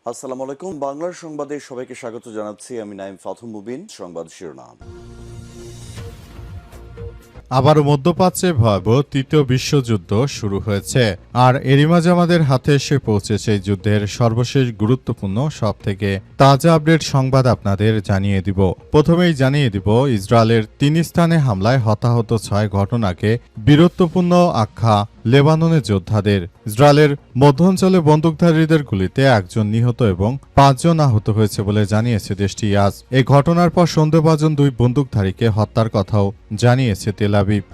আসসালামু আলাইকুম। বাংলার সংবাদে সবাইকে স্বাগত জানাচ্ছি। আমি নাইম ফাথুম মুবিন। সংবাদ শিরোনাম। আবারও মধ্যপ্রাচ্যে ভয়াবহ তৃতীয় বিশ্বযুদ্ধ শুরু হয়েছে, আর এরই মাঝে আমাদের হাতে এসে পৌঁছেছে এই যুদ্ধের সর্বশেষ গুরুত্বপূর্ণ সবথেকে তাজা আপডেট সংবাদ আপনাদের জানিয়ে দিব। প্রথমেই জানিয়ে দিব, ইসরায়েলের ৩ স্থানে হামলায় হতাহত ৬ ঘটনাকে বীরত্বপূর্ণ আখ্যা লেবাননের যোদ্ধাদের। ইসরায়েলের মধ্যাঞ্চলে বন্দুকধারীদের গুলিতে ১ জন নিহত এবং ৫ জন আহত হয়েছে বলে জানিয়েছে দেশটি আজ। এই ঘটনার পর সন্দেহভাজন ২ বন্দুকধারীকে হত্যার কথাও জানিয়েছে তেল আবিব।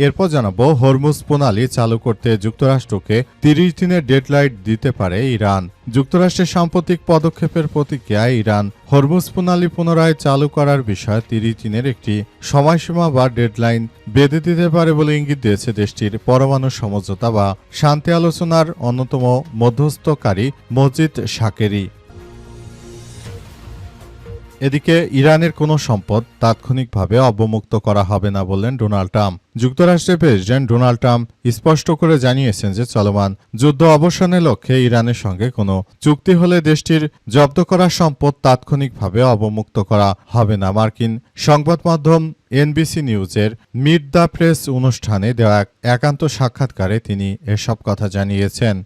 এরপর জানাবো, হরমুজ প্রণালী চালু করতে যুক্তরাষ্ট্রকে ৩০ দিনের ডেডলাইন দিতে পারে ইরান। যুক্তরাষ্ট্রের সাম্প্রতিক পদক্ষেপের প্রতিক্রিয়ায় ইরান হরমুজ প্রণালী পুনরায় চালু করার বিষয়ে ৩০ দিনের একটি সময়সীমা বা ডেডলাইন বেঁধে দিতে পারে বলে ইঙ্গিত দিয়েছে দেশটির পরমাণু সমঝোতা বা শান্তি আলোচনার অন্যতম মধ্যস্থকারী মজিদ শাকেরি। এদিকে ইরানের কোনো সম্পদ তাৎক্ষণিকভাবে অবমুক্ত করা হবে না বললেন ডোনাল্ড ট্রাম্প। যুক্তরাষ্ট্রের প্রেসিডেন্ট ডোনাল্ড ট্রাম্প স্পষ্ট করে জানিয়েছেন যে চলমান যুদ্ধ অবসানের লক্ষ্যে ইরানের সঙ্গে কোনো চুক্তি হলে দেশটির জব্দ করা সম্পদ তাৎক্ষণিকভাবে অবমুক্ত করা হবে না। মার্কিন সংবাদ মাধ্যম এনবিসি নিউজের মিট দ্য প্রেস অনুষ্ঠানে দেওয়া এক একান্ত সাক্ষাৎকারে তিনি এসব কথা জানিয়েছেন।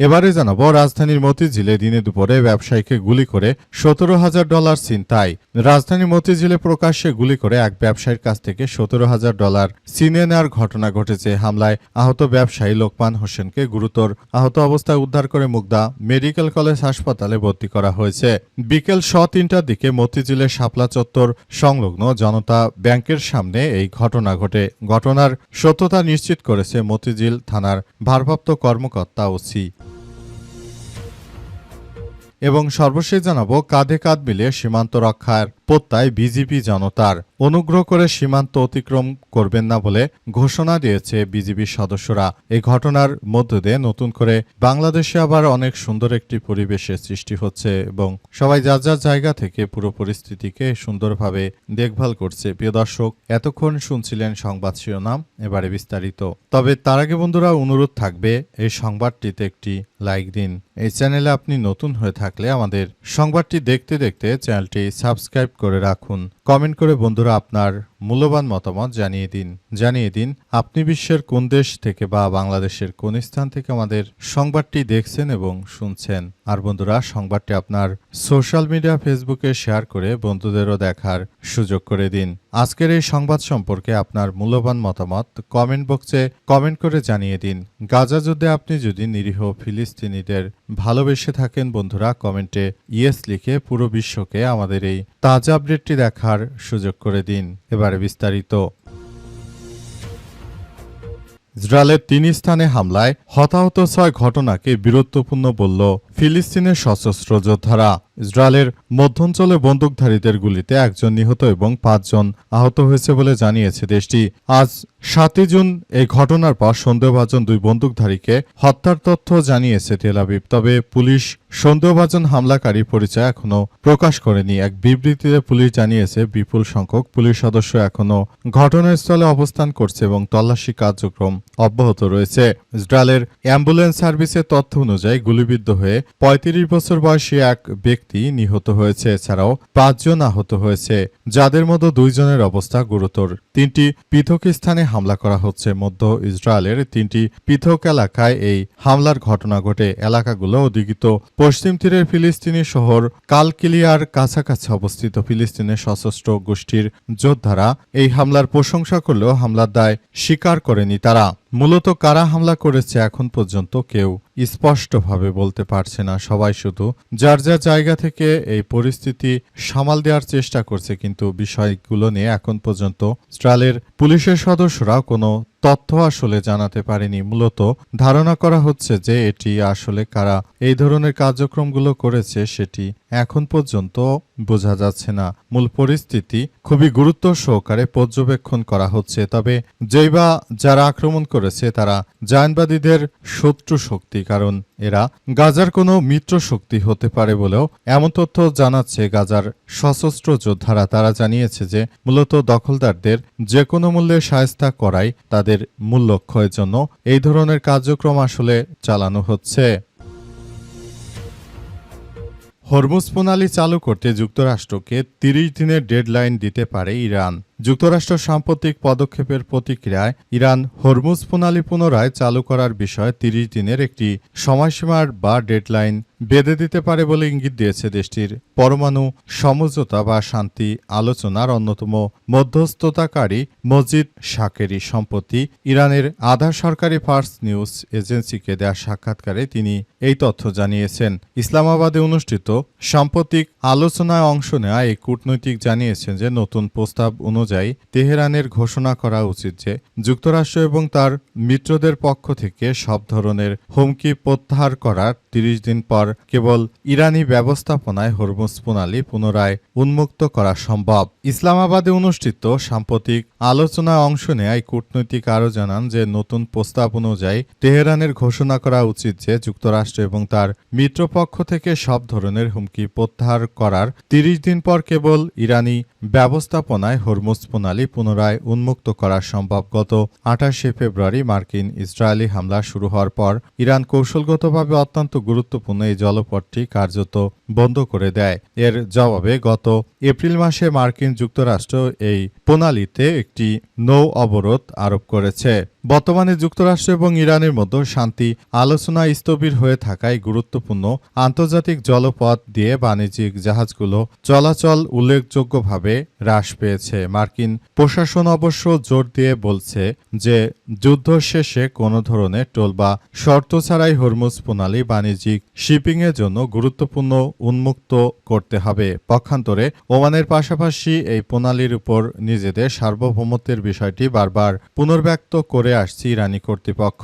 এবারে জানাবো, রাজধানীর মতিঝিলে দিনে দুপুরে ব্যবসায়ীকে গুলি করে $17,000 ছিনতাই। রাজধানীর মতিঝিলে প্রকাশ্যে গুলি করে এক ব্যবসায়ীর কাছ থেকে $17,000 ছিনিয়ে নেওয়ার ঘটনা ঘটেছে। হামলায় আহত ব্যবসায়ী লোকমান হোসেনকে গুরুতর আহত অবস্থায় উদ্ধার করে মুগদা মেডিকেল কলেজ হাসপাতালে ভর্তি করা হয়েছে। বিকেল 3:30টার দিকে মতিঝিলের শাপলা চত্বর সংলগ্ন জনতা ব্যাংকের সামনে এই ঘটনা ঘটে। ঘটনার সত্যতা নিশ্চিত করেছে মতিঝিল থানার ভারপ্রাপ্ত কর্মকর্তা ওসি। এবং সর্বশেষ জানাবো, কাঁধে কাঁধ মিলিয়ে সীমান্ত রক্ষার প্রত্যয় বিজিবি জনতার। অনুগ্রহ করে সীমান্ত অতিক্রম করবেন না বলে ঘোষণা দিয়েছে বিজিবির সদস্যরা। এই ঘটনার মধ্য দিয়ে নতুন করে বাংলাদেশে আবার অনেক সুন্দর একটি পরিবেশের সৃষ্টি হচ্ছে এবং সবাই যার যার জায়গা থেকে পুরো পরিস্থিতিকে সুন্দরভাবে দেখভাল করছে। প্রিয় দর্শক, এতক্ষণ শুনছিলেন সংবাদ শিরোনাম, এবারে বিস্তারিত। তবে তার আগে বন্ধুরা অনুরোধ থাকবে, এই সংবাদটিতে একটি লাইক দিন। এই চ্যানেলে আপনি নতুন হয়ে থাকলে আমাদের সংবাদটি দেখতে দেখতে চ্যানেলটি সাবস্ক্রাইব করে রাখুন। কমেন্ট করে বন্ধুরা আপনার মূল্যবান মতামত জানিয়ে দিন আপনি বিশ্বের কোন দেশ থেকে বা বাংলাদেশের কোন স্থান থেকে আমাদের সংবাদটি দেখছেন এবং শুনছেন। আর বন্ধুরা, সংবাদটি আপনার সোশ্যাল মিডিয়া ফেসবুকে শেয়ার করে বন্ধুদেরও দেখার সুযোগ করে দিন। আজকের এই সংবাদ সম্পর্কে আপনার মূল্যবান মতামত কমেন্ট বক্সে কমেন্ট করে জানিয়ে দিন। গাজা যুদ্ধে আপনি যদি নিরীহ ফিলিস্তিনিদের ভালোবেসে থাকেন বন্ধুরা, কমেন্টে ইয়েস লিখে পুরো বিশ্বকে আমাদের এই তাজা আপডেটটি দেখার সুযোগ করে দিন। এবারে বিস্তারিত। ইসরায়েলের ৩ স্থানে হামলায় হতাহত ৬ ঘটনাকে বীরত্বপূর্ণ বলল ফিলিস্তিনের সশস্ত্র যোদ্ধারা। ইসরায়েলের মধ্যাঞ্চলে বন্দুকধারীদের গুলিতে ১ জন নিহত এবং ৫ জন আহত হয়েছে বলে জানিয়েছে দেশটি। আজ ৭ জুন এই ঘটনার পর সন্দেহভাজন ২ বন্দুকধারীকে হত্যার তথ্য জানিয়েছে তেল আবিব। তবে পুলিশ সন্দেহভাজন হামলাকারী পরিচয় এখনও প্রকাশ করেনি। এক বিবৃতিতে পুলিশ জানিয়েছে বিপুল সংখ্যক পুলিশ সদস্য এখনও ঘটনাস্থলে অবস্থান করছে এবং তল্লাশি কার্যক্রম অব্যাহত রয়েছে। ইসরায়েলের অ্যাম্বুলেন্স সার্ভিসের তথ্য অনুযায়ী গুলিবিদ্ধ হয়ে ৩৫ বছর বয়সী এক ব্যক্তি নিহত হয়েছে। এছাড়াও ৫ জন আহত হয়েছে, যাদের মধ্যে ২ জনের অবস্থা গুরুতর। ৩টি পৃথক স্থানে হামলা করা হচ্ছে। মধ্য ইসরায়েলের ৩টি পৃথক এলাকায় এই হামলার ঘটনা ঘটে। এলাকাগুলো অধিকৃত পশ্চিম তীরের ফিলিস্তিনি শহর কালকিলিয়ার কাছাকাছি অবস্থিত। ফিলিস্তিনের সশস্ত্র গোষ্ঠীর যোদ্ধারা এই হামলার প্রশংসা করলেও হামলার দায় স্বীকার করেনি তারা। মূলত কারা হামলা করেছে এখন পর্যন্ত কেউ স্পষ্টভাবে বলতে পারছে না। সবাই শুধু যার যার জায়গা থেকে এই পরিস্থিতি সামাল দেওয়ার চেষ্টা করছে, কিন্তু বিষয়গুলো নিয়ে এখন পর্যন্ত ইসরায়েলের পুলিশের সদস্যরা কোনো তথ্য আসলে জানাতে পারেনি। মূলত ধারণা করা হচ্ছে যে এটি আসলে কারা এই ধরনের কার্যক্রমগুলো করেছে সেটি এখন পর্যন্ত বোঝা যাচ্ছে না। মূল পরিস্থিতি খুবই গুরুত্ব সহকারে পর্যবেক্ষণ করা হচ্ছে। তবে যেই বা যারা আক্রমণ করেছে তারা জায়নবাদীদের শত্রু শক্তি, কারণ এরা গাজার কোনো মিত্র শক্তি হতে পারে বলেও এমন তথ্য জানাচ্ছে গাজার সশস্ত্র যোদ্ধারা। তারা জানিয়েছে যে মূলত দখলদারদের যে কোনো মূল্যে শায়েস্তা করাই তাদের মূল লক্ষ্যের জন্য এই ধরনের কার্যক্রম আসলে চালানো হচ্ছে। হরমুজ প্রণালী চালু করতে যুক্তরাষ্ট্রকে ৩০ দিনের ডেডলাইন দিতে পারে ইরান। যুক্তরাষ্ট্র সাম্প্রতিক পদক্ষেপের প্রতিক্রিয়ায় ইরান হরমুজ প্রণালী পুনরায় চালু করার বিষয়ে ৩০ দিনের একটি সময়সীমার বা ডেডলাইন বেঁধে দিতে পারে বলে ইঙ্গিত দিয়েছে দেশটির পরমাণু সমঝোতা বা শান্তি আলোচনার অন্যতম মধ্যস্থতাকারী মজিদ শাকেরি সম্প্রতি ইরানের আধা সরকারি ফার্স নিউজ এজেন্সিকে দেওয়া সাক্ষাৎকারে তিনি এই তথ্য জানিয়েছেন। ইসলামাবাদে অনুষ্ঠিত সাম্প্রতিক আলোচনায় অংশ নেওয়া এই কূটনৈতিক জানিয়েছেন যে নতুন প্রস্তাব অনুযায়ী তেহরানের ঘোষণা করা উচিত যে যুক্তরাষ্ট্র এবং তার মিত্রদের পক্ষ থেকে সব ধরনের হুমকি প্রত্যাহার করার ৩০ দিন পর কেবল ইরানি ব্যবস্থাপনায় হরমুজ প্রণালী পুনরায় উন্মুক্ত করা সম্ভব। ইসলামাবাদে অনুষ্ঠিত সাম্প্রতিক আলোচনায় অংশ নেয় কূটনৈতিক আরও জানান যে নতুন প্রস্তাব অনুযায়ী তেহরানের ঘোষণা করা উচিত যে যুক্তরাষ্ট্র এবং তার মিত্রপক্ষ থেকে সব ধরনের হুমকি প্রত্যাহার করার ৩০ দিন পর কেবল ইরানি ব্যবস্থাপনায় হরমুজ প্রণালী পুনরায় উন্মুক্ত করা সম্ভব। গত ২৮শে ফেব্রুয়ারি মার্কিন ইসরায়েলি হামলা শুরু হওয়ার পর ইরান কৌশলগতভাবে অত্যন্ত গুরুত্বপূর্ণ এই জলপথটি কার্যত বন্ধ করে দেয়। এর জবাবে গত এপ্রিল মাসে মার্কিন যুক্তরাষ্ট্র এই প্রণালীতে একটি নৌ অবরোধ আরোপ করেছে। বর্তমানে যুক্তরাষ্ট্র এবং ইরানের মধ্যে শান্তি আলোচনা স্থবির হয়ে থাকায় গুরুত্বপূর্ণ আন্তর্জাতিক জলপথ দিয়ে বাণিজ্যিক জাহাজগুলো চলাচল উল্লেখযোগ্যভাবে হ্রাস পেয়েছে। মার্কিন প্রশাসন অবশ্য জোর দিয়ে বলছে যে যুদ্ধ শেষে কোনো ধরনের টোল বা শর্ত ছাড়াই হরমুজ প্রণালী বাণিজ্যিক শিপিংয়ের জন্য গুরুত্বপূর্ণ উন্মুক্ত করতে হবে। পক্ষান্তরে ওমানের পাশাপাশি এই প্রণালীর উপর নিজেদের সার্বভৌমত্বের বিষয়টি বারবার পুনর্ব্যক্ত করে আসছে ইরানি কর্তৃপক্ষ।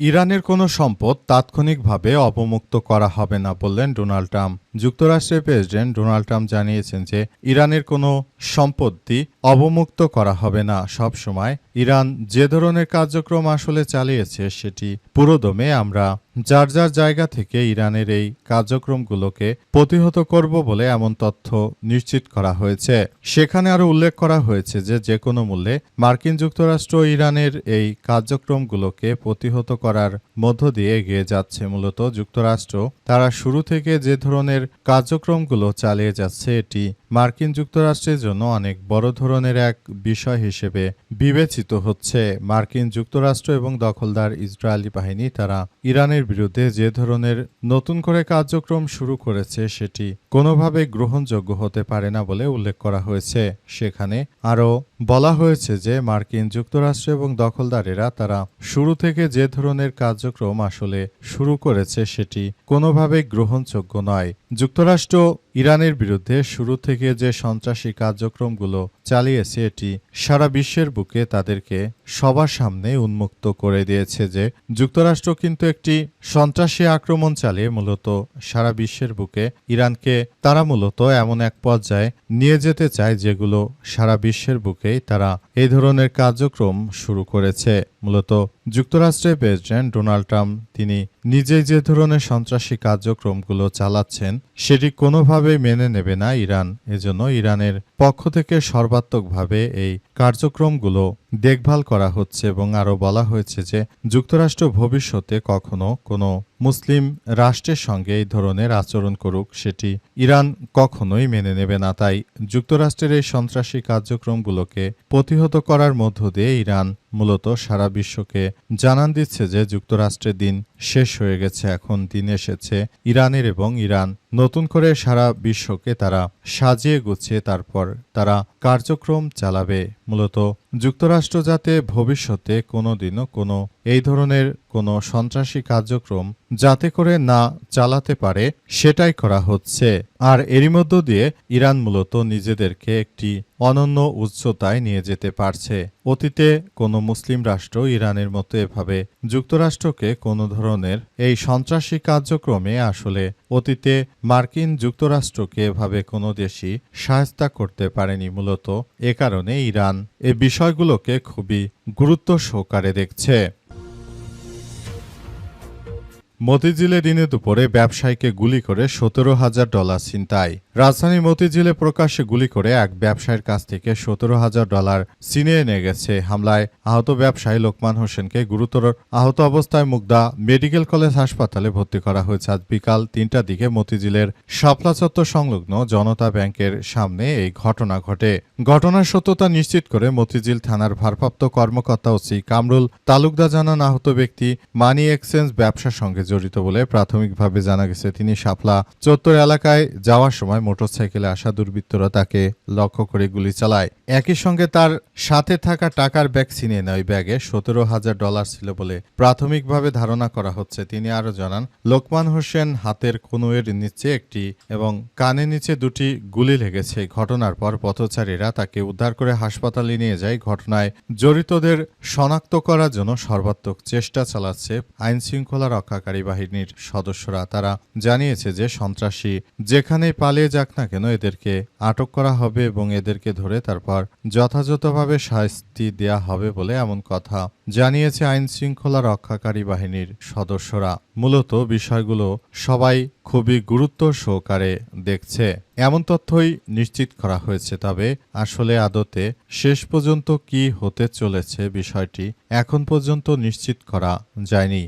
ইরানের কোনো সম্পদ তাৎক্ষণিকভাবে অবমুক্ত করা হবে না বললেন ডোনাল্ড ট্রাম্প। যুক্তরাষ্ট্রের প্রেসিডেন্ট ডোনাল্ড ট্রাম্প জানিয়েছেন যে ইরানের কোনো সম্পত্তি অবমুক্ত করা হবে না। সব সময় ইরান যে ধরনের কার্যক্রম আসলে চালিয়েছে সেটি পুরোদমে আমরা যার যার জায়গা থেকে ইরানের এই কার্যক্রমগুলোকে প্রতিহত করব বলে এমন তথ্য নিশ্চিত করা হয়েছে। সেখানে আরও উল্লেখ করা হয়েছে যে কোনো মূল্যে মার্কিন যুক্তরাষ্ট্র ইরানের এই কার্যক্রমগুলোকে প্রতিহত করার মধ্য দিয়ে এগিয়ে যাচ্ছে। মূলত যুক্তরাষ্ট্র তারা শুরু থেকে যে ধরনের কার্যক্রমগুলো চালিয়ে যাচ্ছে এটি মার্কিন যুক্তরাষ্ট্রের জন্য অনেক বড় ধরনের এক বিষয় হিসেবে বিবেচিত হচ্ছে। মার্কিন যুক্তরাষ্ট্র এবং দখলদার ইসরায়েলি বাহিনী তারা ইরানের বিরুদ্ধে যে ধরনের নতুন করে কার্যক্রম শুরু করেছে সেটি কোনোভাবে গ্রহণযোগ্য হতে পারে না বলে উল্লেখ করা হয়েছে। সেখানে আরও বলা হয়েছে যে মার্কিন যুক্তরাষ্ট্র এবং দখলদারেরা তারা শুরু থেকে যে ধরনের কার্যক্রম আসলে শুরু করেছে সেটি কোনোভাবে গ্রহণযোগ্য নয়। যুক্তরাষ্ট্র ইরানের বিরুদ্ধে শুরু থেকে যে সন্ত্রাসী কার্যক্রমগুলো চালিয়েছে এটি সারা বিশ্বের বুকে তাদেরকে সবার সামনে উন্মুক্ত করে দিয়েছে যে যুক্তরাষ্ট্র কিন্তু একটি সন্ত্রাসী আক্রমণ চালিয়ে মূলত সারা বিশ্বের বুকে ইরানকে তারা মূলত এমন এক পর্যায়ে নিয়ে যেতে চায় যেগুলো সারা বিশ্বের বুকেই তারা এই ধরনের কার্যক্রম শুরু করেছে। মূলত যুক্তরাষ্ট্রের প্রেসিডেন্ট ডোনাল্ড ট্রাম্প তিনি নিজেই যে ধরনের সন্ত্রাসী কার্যক্রমগুলো চালাচ্ছেন সেটি কোনোভাবেই মেনে নেবে না ইরান। এজন্য ইরানের পক্ষ থেকে সর্বাত্মকভাবে এই কার্যক্রমগুলো দেখভাল করা হচ্ছে এবং আরও বলা হয়েছে যে যুক্তরাষ্ট্র ভবিষ্যতে কখনো কোনো মুসলিম রাষ্ট্রের সঙ্গে এই ধরনের আচরণ করুক সেটি ইরান কখনোই মেনে নেবে না। তাই যুক্তরাষ্ট্রের এই সন্ত্রাসী কার্যক্রমগুলোকে প্রতিহত করার মধ্য দিয়ে ইরান মূলত সারা বিশ্বকে জানান দিচ্ছে যে যুক্তরাষ্ট্রের দিন শেষ হয়ে গেছে, এখন দিন এসেছে ইরানের এবং ইরান নতুন করে সারা বিশ্বকে তারা সাজিয়ে গুছিয়ে তারপর তারা কার্যক্রম চালাবে। মূলত যুক্তরাষ্ট্র যাতে ভবিষ্যতে কোনোদিনও কোনো এই ধরনের কোনো সন্ত্রাসী কার্যক্রম যাতে করে না চালাতে পারে সেটাই করা হচ্ছে। আর এরই মধ্য দিয়ে ইরান মূলত নিজেদেরকে একটি অনন্য উচ্চতায় নিয়ে যেতে পারছে। অতীতে কোনো মুসলিম রাষ্ট্র ইরানের মতো এভাবে যুক্তরাষ্ট্রকে কোনো ধরনের এই সন্ত্রাসী কার্যক্রমে আসলে অতীতে মার্কিন যুক্তরাষ্ট্রকে এভাবে কোনো দেশই সহায়তা করতে পারেনি। মূলত এ কারণে ইরান এ বিষয়গুলোকে খুবই গুরুত্ব সহকারে দেখছে। মতিঝিলে দিনে দুপুরে ব্যবসায়ীকে গুলি করে $17,000 ছিনতাই। রাজধানীর মতিঝিলে প্রকাশ্যে গুলি করে এক ব্যবসায়ীর কাছ থেকে $17,000 ছিনিয়ে নিয়ে গেছে। হামলায় আহত ব্যবসায়ী লোকমান হোসেনকে গুরুতর আহত অবস্থায় মুগদা মেডিকেল কলেজ হাসপাতালে ভর্তি করা হয়েছে। আজ বিকাল 3টার দিকে মতিঝিলের শাপলা চত্বর সংলগ্ন জনতা ব্যাংকের সামনে এই ঘটনা ঘটে। ঘটনার সত্যতা নিশ্চিত করে মতিঝিল থানার ভারপ্রাপ্ত কর্মকর্তা ওসি কামরুল তালুকদার জানান, আহত ব্যক্তি মানি এক্সচেঞ্জ ব্যবসার সঙ্গে জড়িত বলে প্রাথমিকভাবে জানা গেছে। তিনি শাপলা চত্বর এলাকায় যাওয়ার সময় মোটরসাইকেলে আসা দুর্বৃত্তরা তাকে লক্ষ্য করে গুলি চালায়। একই সঙ্গে তার সাথে থাকা টাকার ব্যাগ ছিনিয়ে নেয়। ওই ব্যাগে $17,000 ছিল বলে প্রাথমিকভাবে ধারণা করা হচ্ছে। তিনি আরও জানান, লোকমান হোসেন হাতের কনুইয়ের নিচে একটি এবং কানের নিচে দুটি গুলি লেগেছে। ঘটনার পর পথচারীরা তাকে উদ্ধার করে হাসপাতালে নিয়ে যায়। ঘটনায় জড়িতদের শনাক্ত করার জন্য সর্বাত্মক চেষ্টা চালাচ্ছে আইন শৃঙ্খলা রক্ষাকারী বাহিনীর সদস্যরা। তারা জানিয়েছে যে সন্ত্রাসী যেখানেই পালিয়ে যাক না কেন এদেরকে আটক করা হবে এবং এদেরকে ধরে তারপর যথাযথভাবে শাস্তি দেয়া হবে বলে এমন কথা জানিয়েছে আইন শৃঙ্খলা রক্ষাকারী বাহিনীর সদস্যরা। মূলত বিষয়গুলো সবাই খুবই গুরুত্ব সহকারে দেখছে এমন তথ্যই নিশ্চিত করা হয়েছে। তবে আসলে আদতে শেষ পর্যন্ত কি হতে চলেছে বিষয়টি এখন পর্যন্ত নিশ্চিত করা যায়নি।